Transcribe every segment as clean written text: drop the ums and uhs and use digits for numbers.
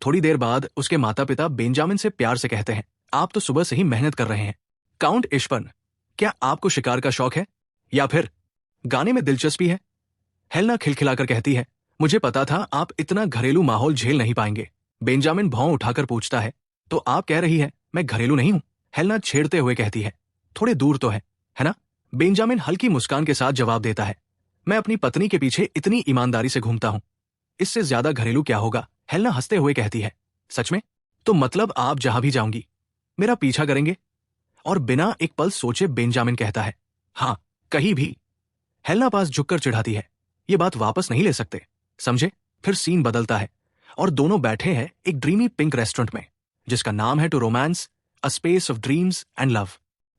थोड़ी देर बाद उसके माता पिता बेंजामिन से प्यार से कहते हैं, आप तो सुबह से ही मेहनत कर रहे हैं। काउंट इशपन, क्या आपको शिकार का शौक है या फिर गाने में दिलचस्पी है? हेलेना खिलखिलाकर कहती है, मुझे पता था आप इतना घरेलू माहौल झेल नहीं पाएंगे। बेंजामिन भौं उठाकर पूछता है, तो आप कह रही है मैं घरेलू नहीं हूं? हेलेना छेड़ते हुए कहती है, थोड़े दूर तो है ना? बेंजामिन हल्की मुस्कान के साथ जवाब देता है, मैं अपनी पत्नी के पीछे इतनी ईमानदारी से घूमता हूं, इससे ज्यादा घरेलू क्या होगा? हेलेना हंसते हुए कहती है, सच में? तो मतलब आप जहां भी जाऊंगी मेरा पीछा करेंगे? और बिना एक पल सोचे बेंजामिन कहता है, हाँ, कहीं भी। हेलेना पास झुककर चिढ़ाती है, ये बात वापस नहीं ले सकते, समझे? फिर सीन बदलता है और दोनों बैठे हैं एक ड्रीमी पिंक रेस्टोरेंट में जिसका नाम है to romance, a space of dreams and love.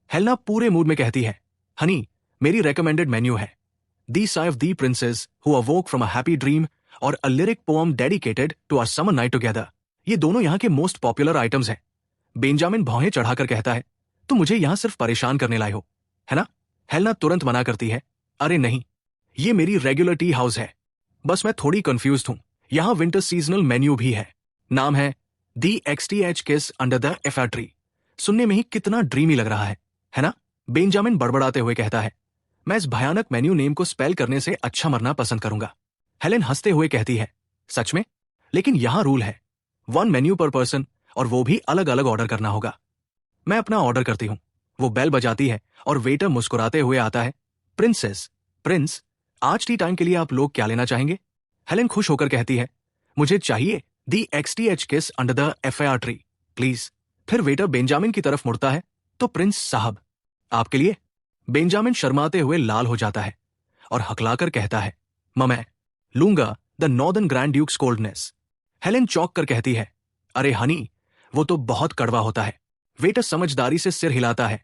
Helena पूरे मूड में कहती है, हनी, मेरी रेकमेंडेड मेन्यू है the sigh of the princess who awoke from a happy dream और a lyric poem dedicated to our summer night together. ये दोनों यहाँ के मोस्ट पॉपुलर आइटम्स हैं। बेंजामिन भौहें चढ़ाकर कहता है, तो मुझे यहां सिर्फ परेशान करने लाए हो, है ना? हेलेना तुरंत मना करती है, अरे नहीं, ये मेरी रेगुलर टी हाउस है, बस मैं थोड़ी कंफ्यूज्ड हूं। यहां विंटर सीजनल मेन्यू भी है, नाम है दी XTH किस अंडर द एफर ट्री। सुनने में ही कितना ड्रीमी लग रहा है ना? बेंजामिन बड़बड़ाते हुए कहता है, मैं इस भयानक मेन्यू नेम को स्पेल करने से अच्छा मरना पसंद करूंगा। हेलेन हंसते हुए कहती है, सच में? लेकिन यहां रूल है, 1 मेन्यू पर पर्सन, और वो भी अलग अलग ऑर्डर करना होगा। मैं अपना ऑर्डर करती हूं। वो बेल बजाती है और वेटर मुस्कुराते हुए आता है, प्रिंसेस, प्रिंस, आज टी टाइम के लिए आप लोग क्या लेना चाहेंगे? हेलेन खुश होकर कहती है, मुझे चाहिए दी XTH किस under the FIR tree, please. फिर वेटर बेंजामिन की तरफ मुड़ता है, तो प्रिंस साहब, आपके लिए। बेंजामिन शर्माते हुए लाल हो जाता है और हकलाकर कहता है, मैं लूंगा the northern grand dukes coldness. Helen चौंक कर कहती है, अरे हनी, वो तो बहुत कड़वा होता है। वेटर समझदारी से सिर हिलाता है,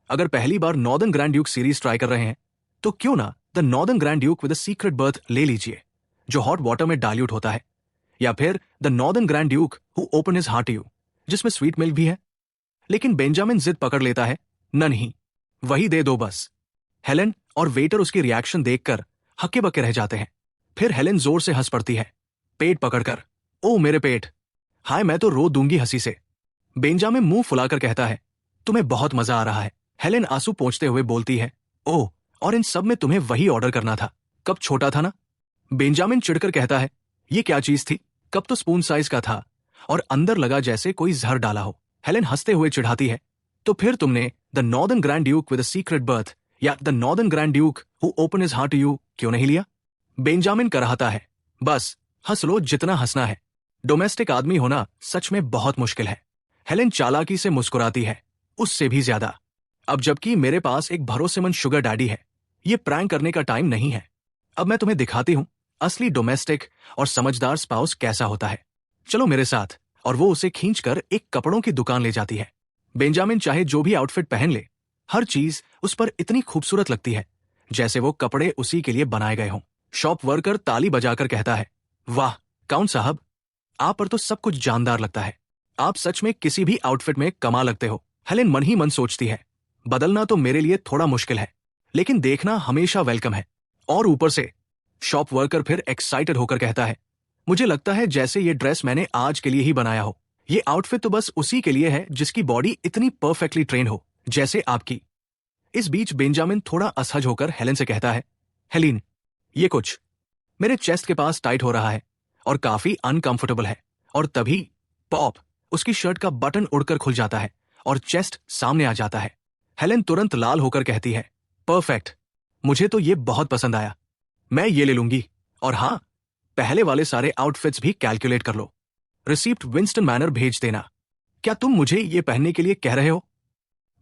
अगर पहली बार northern grand duke series try कर रहे हैं तो क्यों ना the northern grand duke with a secret birth ले लीजिए, जो हॉट वाटर में डाइल्यूट होता है, या फिर the northern grand duke who open his heart to you, जिसमें स्वीट मिल्क भी है। लेकिन बेंजामिन जिद पकड़ लेता है, नहीं, वही दे दो बस। हेलेन और वेटर उसकी रिएक्शन देखकर हक्के बक्के रह जाते हैं। फिर हेलेन जोर से हंस पड़ती है, पेट पकड़कर, ओ मेरे पेट, हाय मैं तो रो दूंगी हंसी से। बेंजामिन मुंह फुलाकर कहता है, तुम्हें बहुत मजा आ रहा है। हेलेन आंसू पोंछते हुए बोलती है, ओह, और इन सब में तुम्हें वही ऑर्डर करना था, कब छोटा था ना? बेंजामिन चिढ़कर कहता है, ये क्या चीज थी? कब तो स्पून साइज का था और अंदर लगा जैसे कोई जहर डाला हो। हेलेन हंसते हुए चिढ़ाती है, तो फिर तुमने the northern grand duke with a secret birth या the northern grand duke who open his heart to you क्यों नहीं लिया? बेंजामिन कराहता है, बस हंस लो जितना हंसना है, डोमेस्टिक आदमी होना सच में बहुत मुश्किल है। हेलेन चालाकी से मुस्कुराती है, उससे भी ज्यादा। अब जबकि मेरे पास एक भरोसेमंद शुगर डैडी है, ये प्रैंक करने का टाइम नहीं है। अब मैं तुम्हें दिखाती हूं असली डोमेस्टिक और समझदार स्पाउस कैसा होता है। चलो मेरे साथ। और वो उसे खींचकर एक कपड़ों की दुकान ले जाती है। बेंजामिन चाहे जो भी आउटफिट पहन ले, हर चीज उस पर इतनी खूबसूरत लगती है जैसे वो कपड़े उसी के लिए बनाए गए हों। शॉप वर्कर ताली बजाकर कहता है, वाह काउंट साहब, आप पर तो सब कुछ जानदार लगता है, आप सच में किसी भी आउटफिट में कमाल लगते हो। हेलेन मन ही मन सोचती है, बदलना तो मेरे लिए थोड़ा मुश्किल है, लेकिन देखना हमेशा वेलकम है। और ऊपर से शॉप वर्कर फिर एक्साइटेड होकर कहता है, मुझे लगता है जैसे ये ड्रेस मैंने आज के लिए ही बनाया हो। ये आउटफिट तो बस उसी के लिए है जिसकी बॉडी इतनी परफेक्टली ट्रेन हो जैसे आपकी। इस बीच बेंजामिन थोड़ा असहज होकर हेलेन से कहता है, हेलिन, ये कुछ मेरे चेस्ट के पास टाइट हो रहा है और काफी अनकंफर्टेबल है। और तभी पॉप, उसकी शर्ट का बटन उड़कर खुल जाता है और चेस्ट सामने आ जाता है। हेलेन तुरंत लाल होकर कहती है, परफेक्ट, मुझे तो ये बहुत पसंद आया, मैं ये ले लूंगी। और हाँ, पहले वाले सारे आउटफिट्स भी कैलकुलेट कर लो, रिसीप्ट विंस्टन मैनर भेज देना। क्या तुम मुझे ये पहनने के लिए कह रहे हो?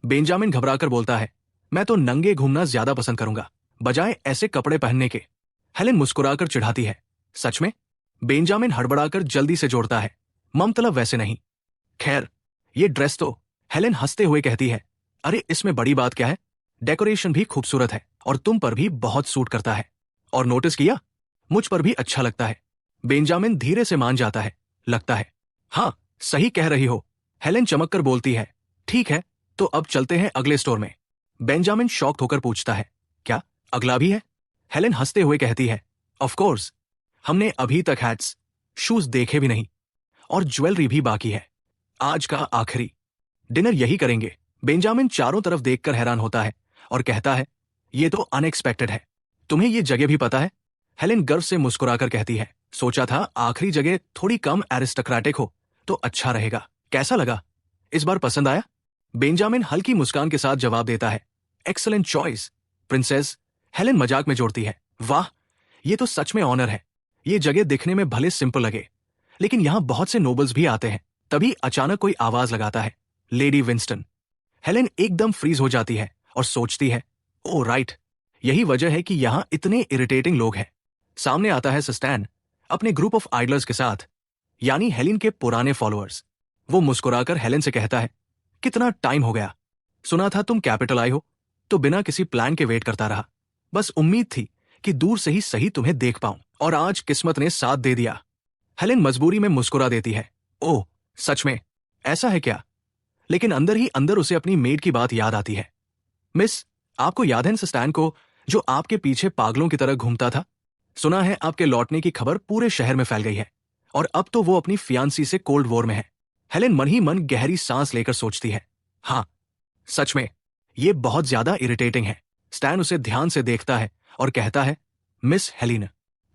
बेंजामिन घबराकर बोलता है, मैं तो नंगे घूमना ज्यादा पसंद करूंगा बजाय ऐसे कपड़े पहनने के। हेलेन मुस्कुराकर चिढ़ाती है, सच में? बेंजामिन हड़बड़ाकर जल्दी से जोड़ता है, मतलब वैसे नहीं। खैर, ये ड्रेस तो। हेलेन हंसते हुए कहती है, अरे इसमें बड़ी बात क्या है, डेकोरेशन भी खूबसूरत है और तुम पर भी बहुत सूट करता है। और नोटिस किया, मुझ पर भी अच्छा लगता है। बेंजामिन धीरे से मान जाता है, लगता है, हाँ सही कह रही हो। हेलेन चमककर बोलती है, ठीक है, तो अब चलते हैं अगले स्टोर में। बेंजामिन शॉक्ड होकर पूछता है, क्या अगला भी है? हेलेन हंसते हुए कहती है, ऑफ कोर्स, हमने अभी तक हैट्स, शूज देखे भी नहीं। और ज्वेलरी भी बाकी है। आज का आखिरी डिनर यही करेंगे। बेंजामिन चारों तरफ देखकर हैरान होता है और कहता है, ये तो अनएक्सपेक्टेड है। तुम्हें ये जगह भी पता है? हेलेन गर्व से मुस्कुराकर कहती है, सोचा था आखिरी जगह थोड़ी कम एरिस्टोक्रेटिक हो तो अच्छा रहेगा। कैसा लगा? इस बार पसंद आया? बेंजामिन हल्की मुस्कान के साथ जवाब देता है, एक्सलेंट चॉइस प्रिंसेस। हेलेन मजाक में जोड़ती है, वाह, ये तो सच में ऑनर है। ये जगह दिखने में भले सिंपल लगे, लेकिन यहां बहुत से नोबल्स भी आते हैं। तभी अचानक कोई आवाज लगाता है, लेडी विंस्टन। हेलेन एकदम फ्रीज हो जाती है और सोचती है, ओ राइट, यही वजह है कि यहां इतने इरिटेटिंग लोग हैं। सामने आता है सस्टैन अपने ग्रुप ऑफ आइडलर्स के साथ, यानी हेलेन के पुराने फॉलोअर्स। वो मुस्कुराकर हेलेन से कहता है, कितना टाइम हो गया, सुना था तुम कैपिटल आई हो, तो बिना किसी प्लान के वेट करता रहा। बस उम्मीद थी कि दूर से ही सही तुम्हें देख पाऊं, और आज किस्मत ने साथ दे दिया। हेलेन मजबूरी में मुस्कुरा देती है, ओह सच में, ऐसा है क्या? लेकिन अंदर ही अंदर उसे अपनी मेड की बात याद आती है। मिस, आपको याद है सस्टैन को, जो आपके पीछे पागलों की तरह घूमता था? सुना है आपके लौटने की खबर पूरे शहर में फैल गई है, और अब तो वो अपनी फियांसी से कोल्ड वॉर में है। हेलेन मन ही मन गहरी सांस लेकर सोचती है, हाँ सच में, ये बहुत ज्यादा इरिटेटिंग है। स्टैन उसे ध्यान से देखता है और कहता है, मिस हेलेन,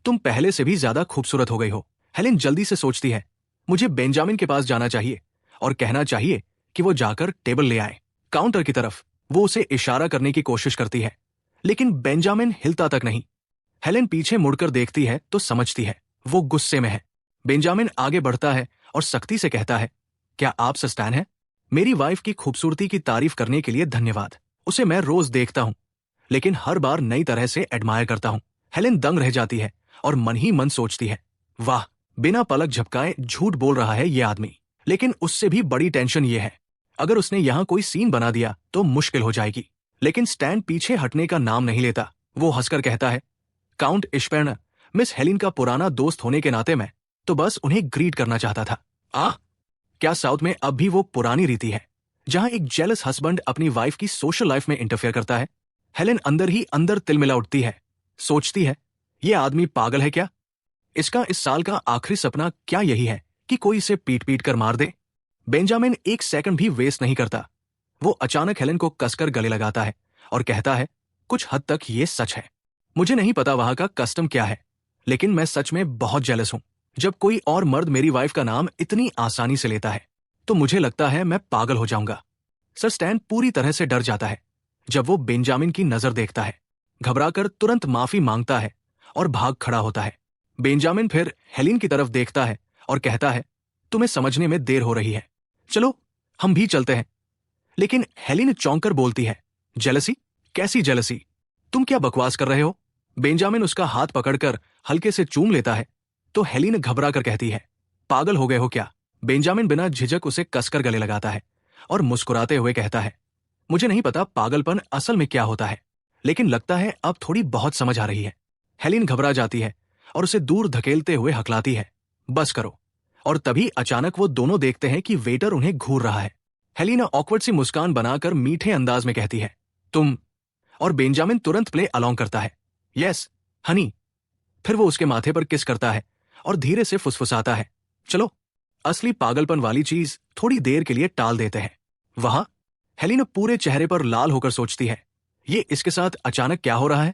तुम पहले से भी ज्यादा खूबसूरत हो गई हो। हेलेन जल्दी से सोचती है, मुझे बेंजामिन के पास जाना चाहिए और कहना चाहिए कि वो जाकर टेबल ले आए। काउंटर की तरफ वो उसे इशारा करने की कोशिश करती है, लेकिन बेंजामिन हिलता तक नहीं। हेलेन पीछे मुड़कर देखती है तो समझती है वो गुस्से में है। बेंजामिन आगे बढ़ता है और सख्ती से कहता है, क्या आप सस्टैन हैं? मेरी वाइफ की खूबसूरती की तारीफ करने के लिए धन्यवाद। उसे मैं रोज देखता हूं, लेकिन हर बार नई तरह से एडमायर करता हूं। हेलेन दंग रह जाती है और मन ही मन सोचती है, वाह, बिना पलक झपकाए झूठ बोल रहा है ये आदमी। लेकिन उससे भी बड़ी टेंशन ये है, अगर उसने यहां कोई सीन बना दिया तो मुश्किल हो जाएगी। लेकिन स्टैन पीछे हटने का नाम नहीं लेता। वो हंसकर कहता है, काउंट इश्पर्न, मिस हेलेन का पुराना दोस्त होने के नाते मैं तो बस उन्हें ग्रीट करना चाहता था। क्या साउथ में अब भी वो पुरानी रीति है जहां एक जेलस हस्बैंड अपनी वाइफ की सोशल लाइफ में इंटरफेयर करता है? हेलेन अंदर ही अंदर तिलमिला उठती है, सोचती है, ये आदमी पागल है क्या? इसका इस साल का आखिरी सपना क्या यही है कि कोई इसे पीट पीट कर मार दे? बेंजामिन एक सेकंड भी वेस्ट नहीं करता। वो अचानक हेलेन को कसकर गले लगाता है और कहता है, कुछ हद तक ये सच है। मुझे नहीं पता वहां का कस्टम क्या है, लेकिन मैं सच में बहुत जेलस हूं। जब कोई और मर्द मेरी वाइफ का नाम इतनी आसानी से लेता है तो मुझे लगता है मैं पागल हो जाऊंगा। सर स्टैन पूरी तरह से डर जाता है जब वो बेंजामिन की नजर देखता है। घबराकर तुरंत माफी मांगता है और भाग खड़ा होता है। बेंजामिन फिर हेलेन की तरफ देखता है और कहता है, तुम्हें समझने में देर हो रही है, चलो हम भी चलते हैं। लेकिन हेलेन चौंक कर बोलती है, जेलसी? कैसी जेलसी? तुम क्या बकवास कर रहे हो? बेंजामिन उसका हाथ पकड़कर हल्के से चूम लेता है तो हेलेन घबरा कर कहती है, पागल हो गए हो क्या? बेंजामिन बिना झिझक उसे कसकर गले लगाता है और मुस्कुराते हुए कहता है, मुझे नहीं पता पागलपन असल में क्या होता है, लेकिन लगता है अब थोड़ी बहुत समझ आ रही है। हेलेन घबरा जाती है और उसे दूर धकेलते हुए हकलाती है, बस करो। और तभी अचानक वो दोनों देखते हैं कि वेटर उन्हें घूर रहा है। हेलेन ऑकवर्ड सी मुस्कान बनाकर मीठे अंदाज में कहती है, तुम। और बेंजामिन तुरंत प्ले अलोंग करता है, यस हनी। फिर वो उसके माथे पर किस करता है और धीरे से फुसफुसाता है, चलो असली पागलपन वाली चीज थोड़ी देर के लिए टाल देते हैं। वहां हेलेन पूरे चेहरे पर लाल होकर सोचती है, ये इसके साथ अचानक क्या हो रहा है?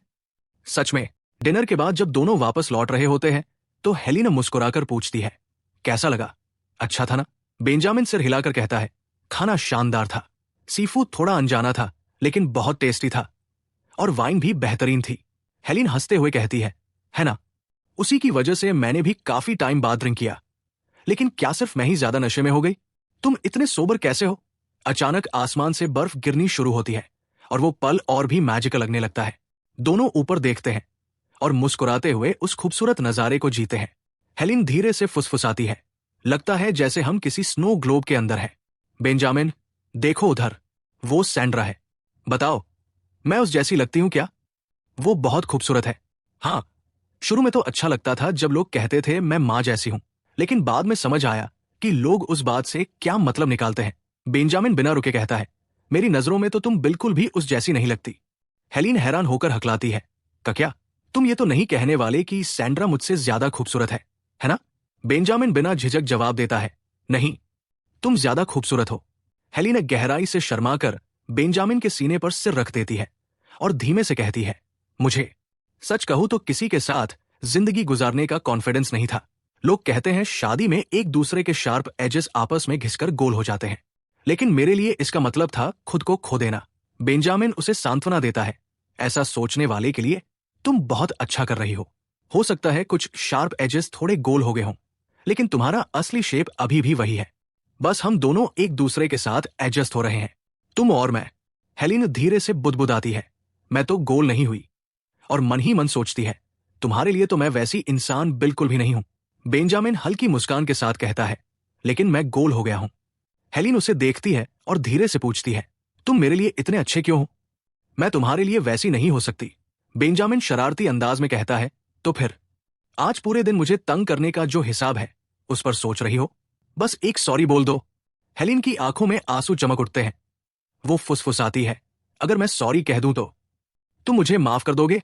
सच में डिनर के बाद जब दोनों वापस लौट रहे होते हैं तो हेलेन मुस्कुराकर पूछती है, कैसा लगा? अच्छा था ना? बेंजामिन सिर हिलाकर कहता है, खाना शानदार था। सीफूड थोड़ा अनजाना था लेकिन बहुत टेस्टी था, और वाइन भी बेहतरीन थी। हेलेन हंसते हुए कहती है ना? उसी की वजह से मैंने भी काफी टाइम बाद ड्रिंक किया। लेकिन क्या सिर्फ मैं ही ज्यादा नशे में हो गई? तुम इतने सोबर कैसे हो? अचानक आसमान से बर्फ गिरनी शुरू होती है और वो पल और भी मैजिकल लगने लगता है। दोनों ऊपर देखते हैं और मुस्कुराते हुए उस खूबसूरत नजारे को जीते हैं। हेलेन धीरे से फुसफुसाती है, लगता है जैसे हम किसी स्नो ग्लोब के अंदर हैं। बेंजामिन, देखो उधर, वो सैंड्रा है। बताओ, मैं उस जैसी लगती हूं क्या? वो बहुत खूबसूरत है। हाँ, शुरू में तो अच्छा लगता था जब लोग कहते थे मैं माँ जैसी हूं, लेकिन बाद में समझ आया कि लोग उस बात से क्या मतलब निकालते हैं। बेंजामिन बिना रुके कहता है, मेरी नजरों में तो तुम बिल्कुल भी उस जैसी नहीं लगती। हेलेन हैरान होकर हकलाती है, क्या तुम ये तो नहीं कहने वाले कि सैंड्रा मुझसे ज्यादा खूबसूरत है ना? बेंजामिन बिना झिझक जवाब देता है, नहीं, तुम ज्यादा खूबसूरत हो। हेलिना गहराई से शर्माकर बेंजामिन के सीने पर सिर रख देती है और धीमे से कहती है, मुझे सच कहूं तो किसी के साथ जिंदगी गुजारने का कॉन्फिडेंस नहीं था। लोग कहते हैं शादी में एक दूसरे के शार्प एजेस आपस में घिसकर गोल हो जाते हैं, लेकिन मेरे लिए इसका मतलब था खुद को खो देना। बेंजामिन उसे सांत्वना देता है, ऐसा सोचने वाले के लिए तुम बहुत अच्छा कर रही हो सकता है कुछ शार्प एजेस थोड़े गोल हो गए हों, लेकिन तुम्हारा असली शेप अभी भी वही है। बस हम दोनों एक दूसरे के साथ एडजस्ट हो रहे हैं, तुम और मैं। हेलिन धीरे से बुदबुदाती है, मैं तो गोल नहीं हुई। और मन ही मन सोचती है, तुम्हारे लिए तो मैं वैसी इंसान बिल्कुल भी नहीं हूं। बेंजामिन हल्की मुस्कान के साथ कहता है, लेकिन मैं गोल हो गया हूं। हेलिन उसे देखती है और धीरे से पूछती है, तुम मेरे लिए इतने अच्छे क्यों हो? मैं तुम्हारे लिए वैसी नहीं हो सकती। बेंजामिन शरारती अंदाज में कहता है, तो फिर आज पूरे दिन मुझे तंग करने का जो हिसाब है उस पर सोच रही हो? बस एक सॉरी बोल दो। हेलिन की आंखों में आंसू चमक उठते हैं। वो फुसफुसाती है, अगर मैं सॉरी कह दूं तो तुम मुझे माफ कर दोगे?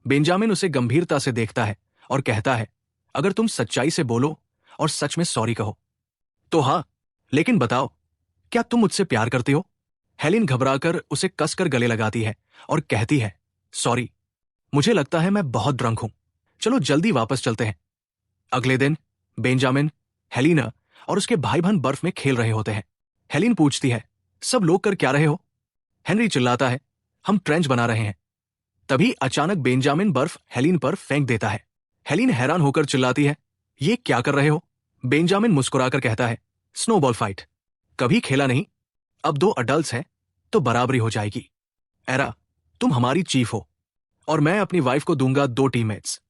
बेंजामिन उसे गंभीरता से देखता है और कहता है, अगर तुम सच्चाई से बोलो और सच में सॉरी कहो तो हाँ, लेकिन बताओ, क्या तुम मुझसे प्यार करती हो? हेलिन घबराकर उसे कसकर गले लगाती है और कहती है, सॉरी, मुझे लगता है मैं बहुत ड्रंक हूं। चलो जल्दी वापस चलते हैं। अगले दिन बेंजामिन, हेलिना और उसके भाई बहन बर्फ में खेल रहे होते हैं। हेलिन पूछती है, सब लोग कर क्या रहे हो? हेनरी चिल्लाता है, हम ट्रेंच बना रहे हैं। तभी अचानक बेंजामिन बर्फ हेलिन पर फेंक देता है। हेलिन हैरान होकर चिल्लाती है, ये क्या कर रहे हो? बेंजामिन मुस्कुराकर कहता है, स्नोबॉल फाइट। कभी खेला नहीं, अब दो अडल्ट्स हैं तो बराबरी हो जाएगी। एरा, तुम हमारी चीफ हो और मैं अपनी वाइफ को दूंगा 2 टीममेट्स।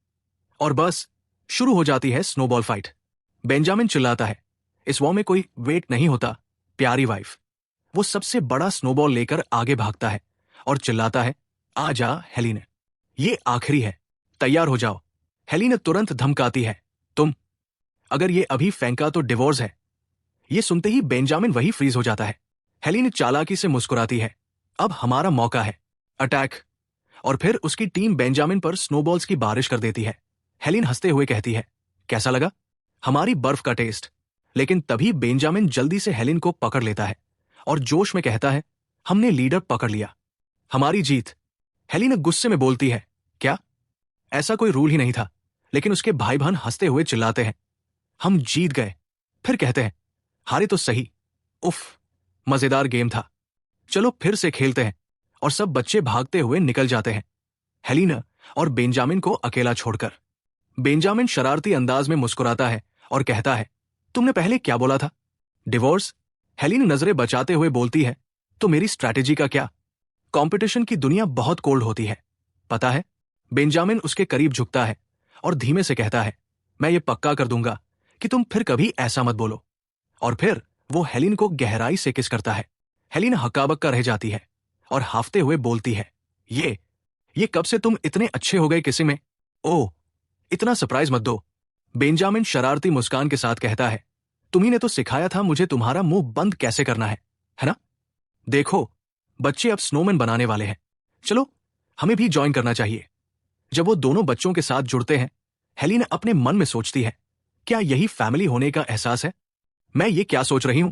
और बस शुरू हो जाती है स्नोबॉल फाइट। बेंजामिन चिल्लाता है, इस वॉर में कोई वेट नहीं होता प्यारी वाइफ। वो सबसे बड़ा स्नोबॉल लेकर आगे भागता है और चिल्लाता है, आ जा हेलिन, ये आखिरी है, तैयार हो जाओ। हेलिन तुरंत धमकाती है, तुम अगर ये अभी फेंका तो डिवोर्स है। ये सुनते ही बेंजामिन वही फ्रीज हो जाता है। हेलिन चालाकी से मुस्कुराती है, अब हमारा मौका है, अटैक। और फिर उसकी टीम बेंजामिन पर स्नोबॉल्स की बारिश कर देती है। हेलिन हंसते हुए कहती है, कैसा लगा हमारी बर्फ का टेस्ट? लेकिन तभी बेंजामिन जल्दी से हेलिन को पकड़ लेता है और जोश में कहता है, हमने लीडर पकड़ लिया, हमारी जीत। हेलिन गुस्से में बोलती है, क्या? ऐसा कोई रूल ही नहीं था। लेकिन उसके भाई बहन हंसते हुए चिल्लाते हैं, हम जीत गए। फिर कहते हैं, हारे तो सही, उफ, मजेदार गेम था, चलो फिर से खेलते हैं। और सब बच्चे भागते हुए निकल जाते हैं, हेलिना और बेंजामिन को अकेला छोड़कर। बेंजामिन शरारती अंदाज में मुस्कुराता है और कहता है, तुमने पहले क्या बोला था? डिवोर्स? हेलिन नजरें बचाते हुए बोलती है, तो मेरी स्ट्रैटेजी का क्या? कंपटीशन की दुनिया बहुत कोल्ड होती है, पता है? बेंजामिन उसके करीब झुकता है और धीमे से कहता है, मैं ये पक्का कर दूंगा कि तुम फिर कभी ऐसा मत बोलो। और फिर वो हेलिन को गहराई से किस करता है। हेलिन हक्का-बक्का रह जाती है और हाफते हुए बोलती है, ये कब से तुम इतने अच्छे हो गए किसी में? ओह, इतना सरप्राइज मत दो। बेंजामिन शरारती मुस्कान के साथ कहता है, तुम्ही ने तो सिखाया था मुझे तुम्हारा मुंह बंद कैसे करना है ना? देखो, बच्चे अब स्नोमैन बनाने वाले हैं, चलो हमें भी ज्वाइन करना चाहिए। जब वो दोनों बच्चों के साथ जुड़ते हैं, हेलिन अपने मन में सोचती है, क्या यही फैमिली होने का एहसास है? मैं ये क्या सोच रही हूं?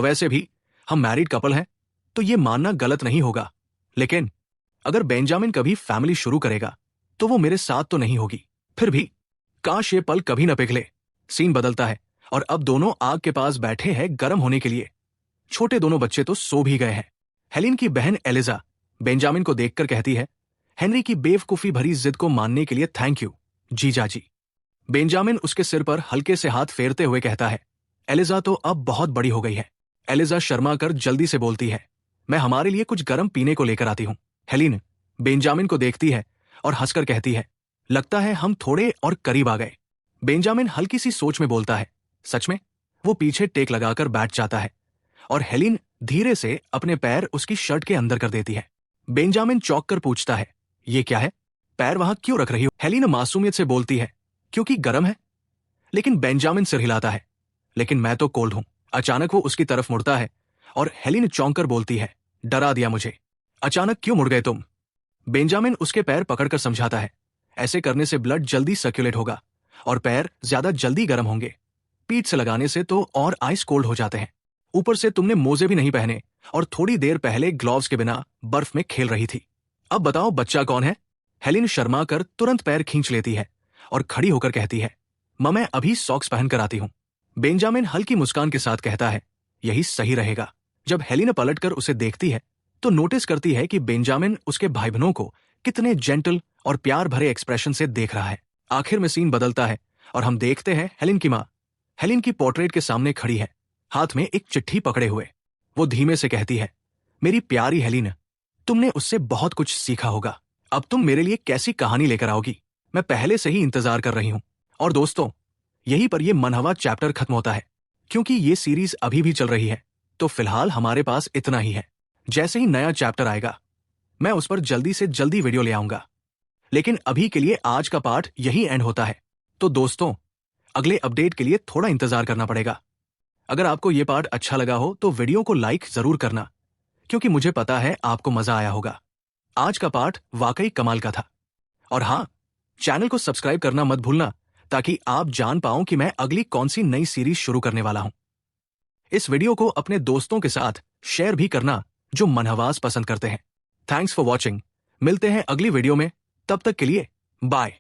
वैसे भी हम मैरिड कपल हैं, तो ये मानना गलत नहीं होगा। लेकिन अगर बेंजामिन कभी फैमिली शुरू करेगा तो वो मेरे साथ तो नहीं होगी। फिर भी काश ये पल कभी न पिघले। सीन बदलता है और अब दोनों आग के पास बैठे हैं गर्म होने के लिए। छोटे दोनों बच्चे तो सो भी गए हैं। हेलिन की बहन एलिजा बेंजामिन को देखकर कहती है, हेनरी की बेवकूफी भरी जिद को मानने के लिए थैंक यू जीजाजी। बेंजामिन उसके सिर पर हल्के से हाथ फेरते हुए कहता है, एलिजा तो अब बहुत बड़ी हो गई है। एलिजा शर्मा कर जल्दी से बोलती है, मैं हमारे लिए कुछ गर्म पीने को लेकर आती हूं। हेलिन बेंजामिन को देखती है और हंसकर कहती है, लगता है हम थोड़े और करीब आ गए। बेंजामिन हल्की सी सोच में बोलता है, सच में? वो पीछे टेक लगाकर बैठ जाता है और हेलिन धीरे से अपने पैर उसकी शर्ट के अंदर कर देती है। बेंजामिन चौंक कर पूछता है, ये क्या है? पैर वहां क्यों रख रही हो? हेलिन मासूमियत से बोलती है, क्योंकि गर्म है। लेकिन बेंजामिन सिर हिलाता है, लेकिन मैं तो कोल्ड हूं। अचानक वो उसकी तरफ मुड़ता है और हेलिन चौंक कर बोलती है, डरा दिया मुझे, अचानक क्यों मुड़ गए तुम? बेंजामिन उसके पैर पकड़कर समझाता है, ऐसे करने से ब्लड जल्दी सर्कुलेट होगा और पैर ज्यादा जल्दी गर्म होंगे। स्पीड से लगाने से तो और आइस कोल्ड हो जाते हैं। ऊपर से तुमने मोजे भी नहीं पहने और थोड़ी देर पहले ग्लव्स के बिना बर्फ में खेल रही थी। अब बताओ बच्चा कौन है? हेलिन शर्मा कर तुरंत पैर खींच लेती है और खड़ी होकर कहती है, मैं अभी सॉक्स पहन कर आती हूं। बेंजामिन हल्की मुस्कान के साथ कहता है, यही सही रहेगा। जब हेलिन पलटकर उसे देखती है तो नोटिस करती है कि बेंजामिन उसके भाई बहनों को कितने जेंटल और प्यार भरे एक्सप्रेशन से देख रहा है। आखिर में सीन बदलता है और हम देखते हैं हेलिन की माँ हेलिन की पोर्ट्रेट के सामने खड़ी है, हाथ में एक चिट्ठी पकड़े हुए। वो धीमे से कहती है, मेरी प्यारी हेलिन, तुमने उससे बहुत कुछ सीखा होगा। अब तुम मेरे लिए कैसी कहानी लेकर आओगी, मैं पहले से ही इंतजार कर रही हूं। और दोस्तों, यहीं पर ये मनहवा चैप्टर खत्म होता है। क्योंकि ये सीरीज अभी भी चल रही है तो फिलहाल हमारे पास इतना ही है। जैसे ही नया चैप्टर आएगा मैं उस पर जल्दी से जल्दी वीडियो ले आऊंगा। लेकिन अभी के लिए आज का पार्ट यही एंड होता है। तो दोस्तों, अगले अपडेट के लिए थोड़ा इंतजार करना पड़ेगा। अगर आपको ये पार्ट अच्छा लगा हो तो वीडियो को लाइक जरूर करना, क्योंकि मुझे पता है आपको मजा आया होगा। आज का पार्ट वाकई कमाल का था। और हाँ, चैनल को सब्सक्राइब करना मत भूलना, ताकि आप जान पाओ कि मैं अगली कौन सी नई सीरीज शुरू करने वाला हूं। इस वीडियो को अपने दोस्तों के साथ शेयर भी करना जो मनहवास पसंद करते हैं। Thanks for watching. मिलते हैं अगली वीडियो में, तब तक के लिए बाय।